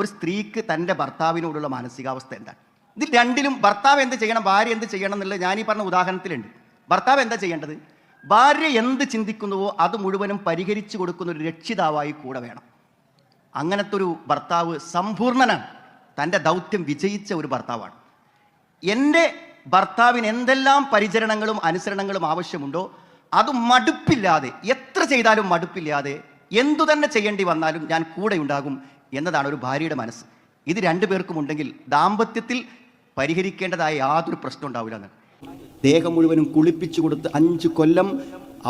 ഒരു സ്ത്രീക്ക് തൻ്റെ ഭർത്താവിനോടുള്ള മാനസികാവസ്ഥ എന്താണ്? ഇതിൽ രണ്ടിലും ഭർത്താവ് എന്ത് ചെയ്യണം, ഭാര്യ എന്ത് ചെയ്യണം എന്നുള്ളത് ഞാൻ ഈ പറഞ്ഞ ഉദാഹരണത്തിലുണ്ട്. ഭർത്താവ് എന്താ ചെയ്യേണ്ടത്? ഭാര്യ എന്ത് ചിന്തിക്കുന്നുവോ അത് മുഴുവനും പരിഹരിച്ചു കൊടുക്കുന്ന ഒരു രക്ഷിതാവായി കൂടെ വേണം. അങ്ങനത്തെ ഒരു ഭർത്താവ് സമ്പൂർണ്ണനാണ്, തൻ്റെ ദൗത്യം വിജയിച്ച ഒരു ഭർത്താവാണ്. എൻ്റെ ഭർത്താവിന് എന്തെല്ലാം പരിചരണങ്ങളും അനുസരണങ്ങളും ആവശ്യമുണ്ടോ അത് മടുപ്പില്ലാതെ, എത്ര ചെയ്താലും മടുപ്പില്ലാതെ, എന്തു തന്നെ ചെയ്യേണ്ടി വന്നാലും ഞാൻ കൂടെ ഉണ്ടാകും എന്നതാണ് ഒരു ഭാര്യയുടെ മനസ്സ്. ഇത് രണ്ടുപേർക്കും ഉണ്ടെങ്കിൽ ദാമ്പത്യത്തിൽ പരിഹരിക്കേണ്ടതായ യാതൊരു പ്രശ്നം ഉണ്ടാവില്ല എന്ന്. ദേഹം മുഴുവനും കുളിപ്പിച്ചു കൊടുത്ത് 5 കൊല്ലം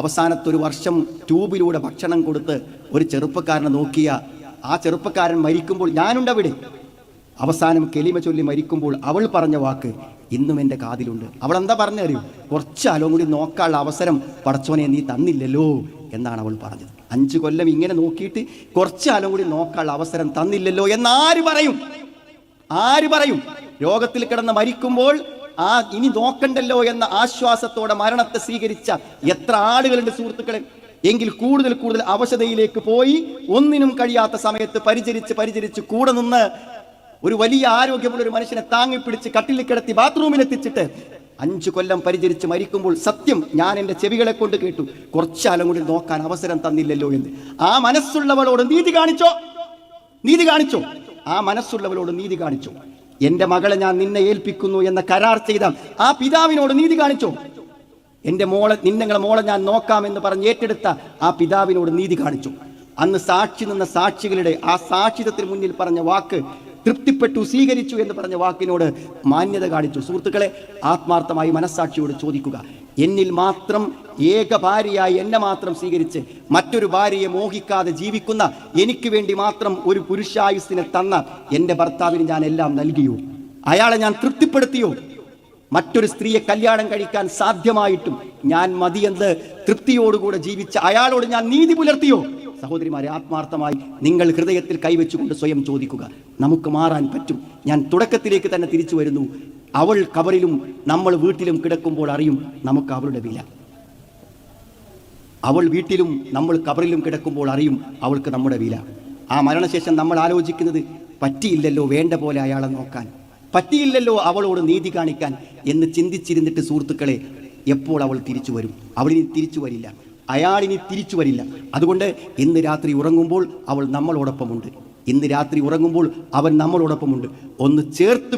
അവസാനത്തെ ഒരു വർഷം ട്യൂബിലൂടെ ഭക്ഷണം കൊടുത്ത് ഒരു ചെറുപ്പക്കാരനെ നോക്കിയ ആ ചെറുപ്പക്കാരൻ മരിക്കുമ്പോൾ ഞാനുണ്ടവിടെ. അവസാനം കെലിമ ചൊല്ലി മരിക്കുമ്പോൾ അവൾ പറഞ്ഞ വാക്ക് ഇന്നും എൻ്റെ കാതിലുണ്ട്. അവൾ എന്താ പറഞ്ഞറിയും? കുറച്ച് കാലം കൂടി നോക്കാനുള്ള അവസരം പടച്ചോനെ നീ തന്നില്ലല്ലോ എന്നാണ് അവൾ പറഞ്ഞത്. 5 കൊല്ലം ഇങ്ങനെ നോക്കിയിട്ട് കുറച്ച് കാലം കൂടി നോക്കാനുള്ള അവസരം തന്നില്ലല്ലോ എന്നാര് പറയും? ആര് പറയും? രോഗത്തിൽ കിടന്ന് മരിക്കുമ്പോൾ ഇനി നോക്കണ്ടല്ലോ എന്ന ആശ്വാസത്തോടെ മരണത്തെ സ്വീകരിച്ച എത്ര ആളുകളുണ്ട് സുഹൃത്തുക്കളെ. എങ്കിൽ കൂടുതൽ കൂടുതൽ അവശതയിലേക്ക് പോയി ഒന്നിനും കഴിയാത്ത സമയത്ത് പരിചരിച്ച് കൂടെ നിന്ന് ഒരു വലിയ ആരോഗ്യമുള്ള ഒരു മനുഷ്യനെ താങ്ങിപ്പിടിച്ച് കട്ടിലിൽ കിടത്തി ബാത്റൂമിലെത്തിച്ചിട്ട് 5 കൊല്ലം പരിചരിച്ച് മരിക്കുമ്പോൾ സത്യം ഞാൻ എൻ്റെ ചെവികളെ കൊണ്ട് കേട്ടു, കുറച്ചാലും കൂടി നോക്കാൻ അവസരം തന്നില്ലല്ലോ എന്ന്. ആ മനസ്സുള്ളവളോട് നീതി കാണിച്ചോ? ആ മനസ്സുള്ളവളോട് നീതി കാണിച്ചോ? എൻ്റെ മകളെ ഞാൻ നിന്നെ ഏൽപ്പിക്കുന്നു എന്ന കരാർ ചെയ്ത ആ പിതാവിനോട് നീതി കാണിച്ചോ? എൻ്റെ മോളെ, നിങ്ങളുടെ മോളെ ഞാൻ നോക്കാമെന്ന് പറഞ്ഞ് ഏറ്റെടുത്ത ആ പിതാവിനോട് നീതി കാണിച്ചു. അന്ന് സാക്ഷി നിന്ന സാക്ഷികളുടെ ആ സാക്ഷിത്വത്തിന് മുന്നിൽ പറഞ്ഞ വാക്ക് തൃപ്തിപ്പെട്ടു, സ്വീകരിച്ചു എന്ന് പറഞ്ഞ വാക്കിനോട് മാന്യത കാണിച്ചു. സുഹൃത്തുക്കളെ, ആത്മാർത്ഥമായി മനസ്സാക്ഷിയോട് ചോദിക്കുക. എന്നിൽ മാത്രം ഏക ഭാര്യയായി എന്നെ മാത്രം സ്വീകരിച്ച് മറ്റൊരു ഭാര്യയെ മോഹിക്കാതെ ജീവിക്കുന്ന, എനിക്ക് വേണ്ടി മാത്രം ഒരു പുരുഷായുസ്സിനെ തന്ന എൻ്റെ ഭർത്താവിന് ഞാൻ എല്ലാം നൽകിയോ? അയാളെ ഞാൻ തൃപ്തിപ്പെടുത്തിയോ? മറ്റൊരു സ്ത്രീയെ കല്യാണം കഴിക്കാൻ സാധ്യമായിട്ടും ഞാൻ മതിയെന്ന് തൃപ്തിയോടുകൂടെ ജീവിച്ച അയാളോട് ഞാൻ നീതി പുലർത്തിയോ? സഹോദരിമാരെ, ആത്മാർത്ഥമായി നിങ്ങൾ ഹൃദയത്തിൽ കൈവച്ചുകൊണ്ട് സ്വയം ചോദിക്കുക. നമുക്ക് മാറാൻ പറ്റും. ഞാൻ തുടക്കത്തിലേക്ക് തന്നെ തിരിച്ചു വരുന്നു. അവൾ കബറിലും നമ്മൾ വീട്ടിലും കിടക്കുമ്പോൾ അറിയും നമുക്ക് അവളുടെ വില. അവൾ വീട്ടിലും നമ്മൾ കബറിലും കിടക്കുമ്പോൾ അറിയും അവൾക്ക് നമ്മുടെ വില. ആ മരണശേഷം നമ്മൾ ആലോചിക്കുന്നത് പറ്റിയില്ലല്ലോ വേണ്ട പോലെ അയാളെ നോക്കാൻ, പറ്റിയില്ലല്ലോ അവളോട് നീതി കാണിക്കാൻ എന്ന് ചിന്തിച്ചിരുന്നിട്ട് സുഹൃത്തുക്കളെ, എപ്പോൾ അവൾ തിരിച്ചു വരും? അവളിനി തിരിച്ചു വരില്ല, അയാളിനി തിരിച്ചു വരില്ല. അതുകൊണ്ട് ഇന്ന് രാത്രി ഉറങ്ങുമ്പോൾ അവൾ നമ്മളോടൊപ്പമുണ്ട്, ഇന്ന് രാത്രി ഉറങ്ങുമ്പോൾ അവൻ നമ്മളോടൊപ്പമുണ്ട്. ഒന്ന് ചേർത്ത്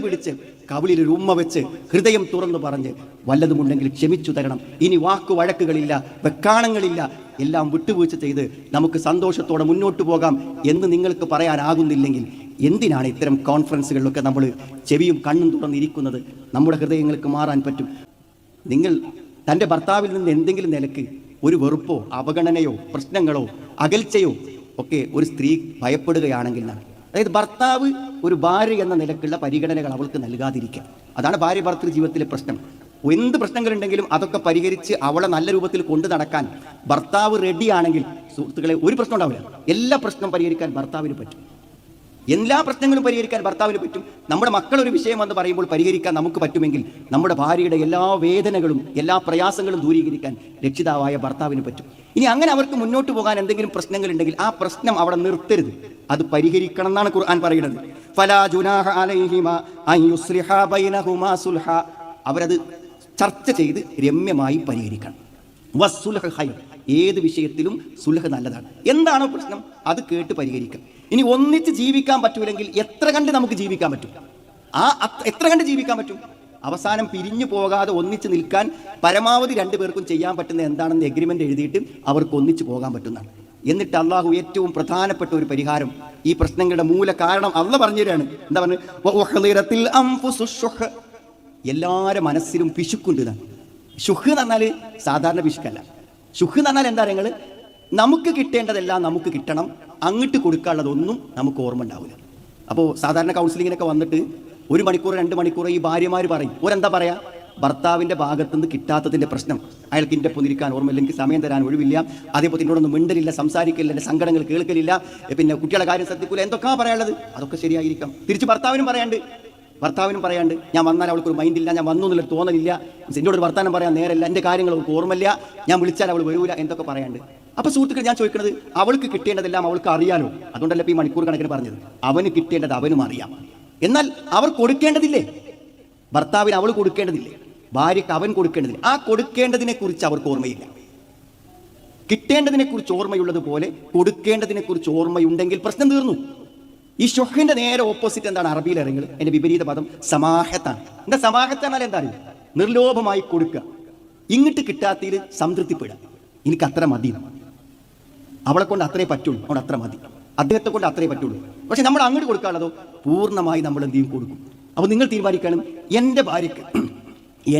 പിടിച്ച് കവിളിലൊരു ഉമ്മ വെച്ച് ഹൃദയം തുറന്നു പറഞ്ഞ് വല്ലതുമുണ്ടെങ്കിൽ ക്ഷമിച്ചു തരണം. ഇനി വഴക്കുകളില്ല, വെക്കാണങ്ങളില്ല, എല്ലാം വിട്ടുവീഴ്ച ചെയ്ത് നമുക്ക് സന്തോഷത്തോടെ മുന്നോട്ട് പോകാം എന്ന് നിങ്ങൾക്ക് പറയാനാകുന്നില്ലെങ്കിൽ എന്തിനാണ് ഇത്തരം കോൺഫറൻസുകളിലൊക്കെ നമ്മൾ ചെവിയും കണ്ണും തുറന്നിരിക്കുന്നത്? നമ്മുടെ ഹൃദയങ്ങൾക്ക് മാറാൻ പറ്റും. നിങ്ങൾ തൻ്റെ ഭർത്താവിൽ നിന്ന് എന്തെങ്കിലും നിലക്ക് ഒരു വെറുപ്പോ അവഗണനയോ പ്രശ്നങ്ങളോ അകൽച്ചയോ ഒക്കെ ഒരു സ്ത്രീ ഭയപ്പെടുകയാണെങ്കിൽ, അതായത് ഭർത്താവ് ഒരു ഭാര്യ എന്ന നിലക്കുള്ള പരിഗണനകൾ അവൾക്ക് നൽകാതിരിക്കുക, അതാണ് ഭാര്യ ഭർത്തൃ ജീവിതത്തിലെ പ്രശ്നം. എന്ത് പ്രശ്നങ്ങളുണ്ടെങ്കിലും അതൊക്കെ പരിഹരിച്ച് അവളെ നല്ല രൂപത്തിൽ കൊണ്ടു നടക്കാൻ ഭർത്താവ് റെഡിയാണെങ്കിൽ സുഹൃത്തുക്കളെ ഒരു പ്രശ്നം ഉണ്ടാവില്ല. എല്ലാ പ്രശ്നവും പരിഹരിക്കാൻ ഭർത്താവിന് പറ്റും. എല്ലാ പ്രശ്നങ്ങളും പരിഹരിക്കാൻ ഭർത്താവിന് പറ്റും. നമ്മുടെ മക്കളൊരു വിഷയം എന്ന് പറയുമ്പോൾ പരിഹരിക്കാൻ നമുക്ക് പറ്റുമെങ്കിൽ നമ്മുടെ ഭാര്യയുടെ എല്ലാ വേദനകളും എല്ലാ പ്രയാസങ്ങളും ദൂരീകരിക്കാൻ രക്ഷിതാവായ ഭർത്താവിന് പറ്റും. ഇനി അങ്ങനെ അവർക്ക് മുന്നോട്ട് പോകാൻ എന്തെങ്കിലും പ്രശ്നങ്ങളുണ്ടെങ്കിൽ ആ പ്രശ്നം അവിടെ നിർത്തരുത്, അത് പരിഹരിക്കണം എന്നാണ് ഖുർആൻ പറയുന്നത്. ഫലാ ജുനാഹ അലൈഹിമാ അൻ യുസ്ലിഹാ ബൈനഹുമാ സുൽഹ. അവരത് ചർച്ച ചെയ്ത് രമ്യമായി പരിഹരിക്കണം. വസ്സുൽഹ ഖൈർ. ഏത് വിഷയത്തിലും സുൽഹ് നല്ലതാണ്. എന്താണോ പ്രശ്നം അത് കേട്ട് പരിഹരിക്കാം. ഇനി ഒന്നിച്ച് ജീവിക്കാൻ പറ്റൂലെങ്കിൽ എത്ര കണ്ട് നമുക്ക് ജീവിക്കാൻ പറ്റും? എത്ര കണ്ട് ജീവിക്കാൻ പറ്റും? അവസാനം പിരിഞ്ഞു പോകാതെ ഒന്നിച്ച് നിൽക്കാൻ പരമാവധി 2 പേർക്കും ചെയ്യാൻ പറ്റുന്ന എന്താണെന്ന് എഗ്രിമെന്റ് എഴുതിയിട്ട് അവർക്ക് ഒന്നിച്ച് പോകാൻ പറ്റുന്നതാണ്. എന്നിട്ട് അള്ളാഹു ഏറ്റവും പ്രധാനപ്പെട്ട ഒരു പരിഹാരം, ഈ പ്രശ്നങ്ങളുടെ മൂല കാരണം അള്ളാഹ് പറഞ്ഞു തരാണ്. എന്താ പറഞ്ഞത്? എല്ലാവരുടെ മനസ്സിലും പിശുക്കുണ്ട്. ഷുഹ് എന്ന് പറഞ്ഞാൽ സാധാരണ പിശുക്കല്ല. ഷുഹ് എന്ന് പറഞ്ഞാൽ എന്താ പറയുക? നമുക്ക് കിട്ടേണ്ടതെല്ലാം നമുക്ക് കിട്ടണം, അങ്ങോട്ട് കൊടുക്കാനുള്ളതൊന്നും നമുക്ക് ഓർമ്മ ഉണ്ടാവില്ല. അപ്പോൾ സാധാരണ കൗൺസിലിങ്ങിനൊക്കെ വന്നിട്ട് 1 മണിക്കൂർ 2 മണിക്കൂർ ഈ ഭാര്യമാർ പറയും. ഓരെന്താ പറയാ? ഭർത്താവിൻ്റെ ഭാഗത്തുനിന്ന് കിട്ടാത്തതിൻ്റെ പ്രശ്നം, അയാൾക്ക് എൻ്റെ പൊന്നിരിക്കാൻ ഓർമ്മയില്ല, എനിക്ക് സമയം തരാൻ ഒഴിവില്ല, അതേപോലെ എന്നോടൊന്നും മിണ്ടലില്ല, സംസാരിക്കില്ല, എൻ്റെ സങ്കടങ്ങൾ കേൾക്കലില്ല, പിന്നെ കുട്ടികളുടെ കാര്യം ശ്രദ്ധിക്കില്ല, എന്തൊക്കെയാണ് പറയാനുള്ളത്? അതൊക്കെ ശരിയായിരിക്കാം. തിരിച്ച് ഭർത്താവിനും പറയാണ്ട് ഭർത്താവിനും പറയാണ്ട് ഞാൻ വന്നാൽ അവൾക്കൊരു മൈൻഡില്ല, ഞാൻ വന്നു എന്നുള്ളൊരു തോന്നലില്ല, എന്നോട് ഒരു വർത്താനം പറയാൻ നേരല്ല, എൻ്റെ കാര്യങ്ങൾ അവൾക്ക് ഓർമ്മയില്ല, ഞാൻ വിളിച്ചാൽ അവൾ വരൂല, എന്തൊക്കെ പറയാണ്ട്. അപ്പോൾ സുഹൃത്തുക്കൾ, ഞാൻ ചോദിക്കുന്നത്, അവൾക്ക് കിട്ടേണ്ടതെല്ലാം അവൾക്ക് അറിയാലോ. അതുകൊണ്ടല്ല ഇപ്പോൾ ഈ മണിക്കൂർ കണക്കിന് പറഞ്ഞത്. അവന് കിട്ടേണ്ടത് അവനും അറിയാം. എന്നാൽ അവർ കൊടുക്കേണ്ടതില്ലേ? ഭർത്താവിന് അവൾ കൊടുക്കേണ്ടതില്ലേ? ഭാര്യയ്ക്ക് അവൻ കൊടുക്കേണ്ടതില്ല. ആ കൊടുക്കേണ്ടതിനെ കുറിച്ച് അവർക്ക് ഓർമ്മയില്ല. കിട്ടേണ്ടതിനെ കുറിച്ച് ഓർമ്മയുള്ളതുപോലെ കൊടുക്കേണ്ടതിനെ കുറിച്ച് ഓർമ്മയുണ്ടെങ്കിൽ പ്രശ്നം തീർന്നു. ഈ ഷൊഹിന്റെ നേരെ ഓപ്പോസിറ്റ് എന്താണ്? അറബിയിൽ ഇറങ്ങൽ. എൻ്റെ വിപരീത പദം സമാഹത്താണ്. എന്താ സമാഹത്താനാൽ എന്താ അറിയും? നിർലോഭമായി കൊടുക്കുക. ഇങ്ങോട്ട് കിട്ടാത്തതിൽ സംതൃപ്തിപ്പെടുക. എനിക്ക് അത്ര മതി, അവളെ കൊണ്ട് അത്രേ പറ്റുള്ളൂ, അവിടെ അത്ര മതി, അദ്ദേഹത്തെ കൊണ്ട് അത്രേ പറ്റുള്ളൂ. പക്ഷെ നമ്മൾ അങ്ങോട്ട് കൊടുക്കാനുള്ളതോ പൂർണ്ണമായി നമ്മൾ എന്ത് ചെയ്യും? കൊടുക്കും. അപ്പോൾ നിങ്ങൾ തീരുമാനിക്കണം, എൻ്റെ ഭാര്യയ്ക്ക്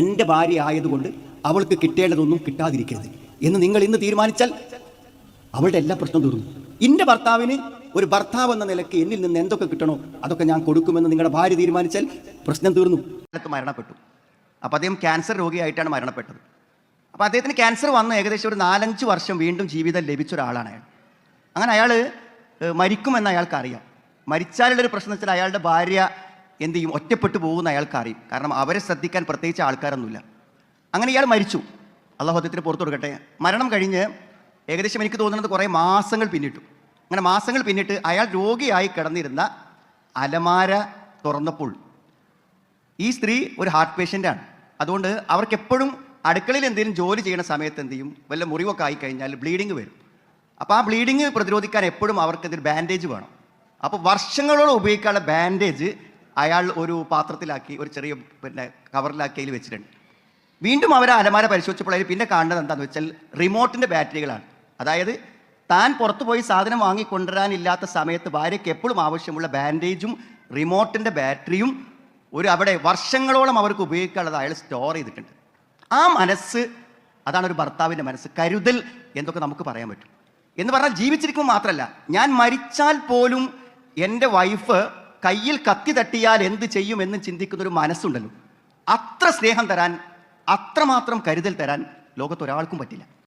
എൻ്റെ ഭാര്യ ആയതുകൊണ്ട് അവൾക്ക് കിട്ടേണ്ടതൊന്നും കിട്ടാതിരിക്കരുത് എന്ന് നിങ്ങൾ ഇന്ന് തീരുമാനിച്ചാൽ അവളുടെ എല്ലാ പ്രശ്നവും തീർന്നു. എൻ്റെ ഭർത്താവിന് ഒരു ഭർത്താവ് എന്ന നിലയ്ക്ക് എന്നിൽ നിന്ന് എന്തൊക്കെ കിട്ടണോ അതൊക്കെ ഞാൻ കൊടുക്കുമെന്ന് നിങ്ങളുടെ ഭാര്യ തീരുമാനിച്ചാൽ പ്രശ്നം തീർന്നു. മരണപ്പെട്ടു. അപ്പോൾ അദ്ദേഹം ക്യാൻസർ രോഗിയായിട്ടാണ് മരണപ്പെട്ടത്. അപ്പോൾ അദ്ദേഹത്തിന് ക്യാൻസർ വന്ന് ഏകദേശം ഒരു 4-5 വർഷം വീണ്ടും ജീവിതം ലഭിച്ച ഒരാളാണ് അയാൾ. അങ്ങനെ അയാൾ മരിക്കുമെന്ന് അയാൾക്ക് അറിയാം. മരിച്ചാലുള്ളൊരു പ്രശ്നം വെച്ചാൽ അയാളുടെ ഭാര്യ എന്ത് ചെയ്യും? ഒറ്റപ്പെട്ടു പോകുമെന്ന് അയാൾക്ക് അറിയും. കാരണം അവരെ ശ്രദ്ധിക്കാൻ പ്രത്യേകിച്ച് ആൾക്കാരൊന്നുമില്ല. അങ്ങനെ ഇയാൾ മരിച്ചു. അള്ളാഹു അദ്ദേഹത്തിന് പുറത്തു കൊടുക്കട്ടെ. മരണം കഴിഞ്ഞ് ഏകദേശം എനിക്ക് തോന്നുന്നത് കുറേ മാസങ്ങൾ പിന്നിട്ടു. അങ്ങനെ മാസങ്ങൾ പിന്നിട്ട് അയാൾ രോഗിയായി കിടന്നിരുന്ന അലമാര തുറന്നപ്പോൾ ഈ സ്ത്രീ ഒരു ഹാർട്ട് പേഷ്യൻ്റാണ്. അതുകൊണ്ട് അവർക്ക് എപ്പോഴും അടുക്കളയിൽ എന്തെങ്കിലും ജോലി ചെയ്യുന്ന സമയത്ത് എന്ത് ചെയ്യും? വല്ല മുറിവൊക്കെ ആയിക്കഴിഞ്ഞാൽ ബ്ലീഡിങ് വരും. അപ്പോൾ ആ ബ്ലീഡിങ് പ്രതിരോധിക്കാൻ എപ്പോഴും അവർക്ക് എന്തൊരു ബാൻഡേജ് വേണം. അപ്പോൾ വർഷങ്ങളോളം ഉപയോഗിക്കാനുള്ള ബാൻഡേജ് അയാൾ ഒരു പാത്രത്തിലാക്കി, ഒരു ചെറിയ കവറിലാക്കി അതിൽ വെച്ചിട്ടുണ്ട്. വീണ്ടും അവർ അലമാര പരിശോധിച്ചപ്പോൾ അതിൽ പിന്നെ കാണുന്നത് എന്താണെന്ന് വെച്ചാൽ റിമോട്ടിൻ്റെ ബാറ്ററികളാണ്. അതായത് താൻ പുറത്തു പോയി സാധനം വാങ്ങിക്കൊണ്ടുവരാനില്ലാത്ത സമയത്ത് ഭാര്യയ്ക്ക് എപ്പോഴും ആവശ്യമുള്ള ബാൻഡേജും റിമോട്ടിൻ്റെ ബാറ്ററിയും അവിടെ വർഷങ്ങളോളം അവർക്ക് ഉപയോഗിക്കാനുള്ളത് അയാൾ സ്റ്റോർ ചെയ്തിട്ടുണ്ട്. ആ മനസ്സ്, അതാണ് ഒരു ഭർത്താവിൻ്റെ മനസ്സ്. കരുതൽ എന്തൊക്കെ നമുക്ക് പറയാൻ പറ്റും എന്ന് പറഞ്ഞാൽ ജീവിച്ചിരിക്കുമ്പോൾ മാത്രമല്ല, ഞാൻ മരിച്ചാൽ പോലും എൻ്റെ വൈഫ് കയ്യിൽ കത്തി തട്ടിയാൽ എന്ത് ചെയ്യുമെന്ന് ചിന്തിക്കുന്നൊരു മനസ്സുണ്ടല്ലോ. അത്ര സ്നേഹം തരാൻ, അത്രമാത്രം കരുതൽ തരാൻ ലോകത്തൊരാൾക്കും പറ്റില്ല.